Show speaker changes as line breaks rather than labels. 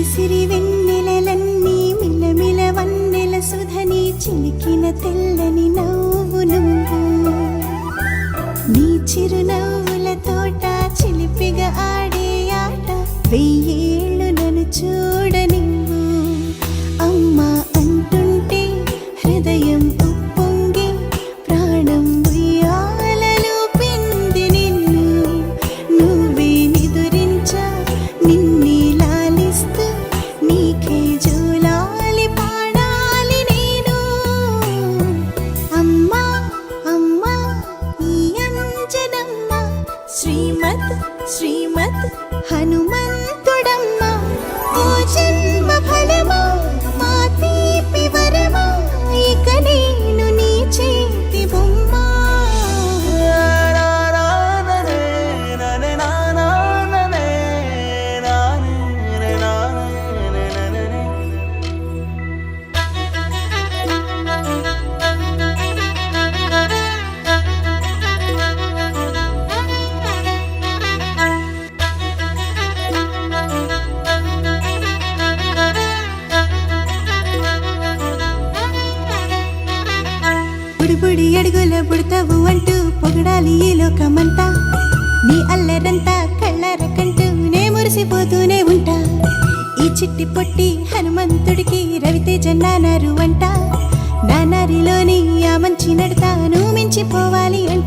సిరి వెన్నెలలన్నీ మిలమిల వన్నెల సుధని చిలికిన తెల్లని నవ్వు నువ్వు నీ చిరునవ్వుల తోట చిలిపిగా ఆడే ఆట వెయ్యేళ్ళు నన్ను చూడనివ్వు అమ్మా అంటుంటే హృదయం ఉప్పొంగి ప్రాణం ఉయ్యాలలో పిండి నిన్ను నువ్వే నిదురించా నిన్నే లాలిస్తూ నీకే జోలాలి పాడాలి నేను అమ్మా అమ్మా ఈ అంజనమ్మ శ్రీమత్ శ్రీమత్ హనుమంతుడమ్మ ఓ జన్మ ఫలమా మా తీపి వరమా ఇక నేను నీ చేతి బొమ్మ బుడిబుడి అడుగుల బుడతావు అంటూ పొగడాలి ఈ లోకమంతా నీ అల్లరంతా కళ్ళారకంటూ నే మురిసిపోతూనే ఉంటా ఈ చిట్టి పొట్టి హనుమంతుడికి రవితేజ నానారు అంట నానారిలోని ఆ మంచి నడతా నువ్వు మించిపోవాలి అంట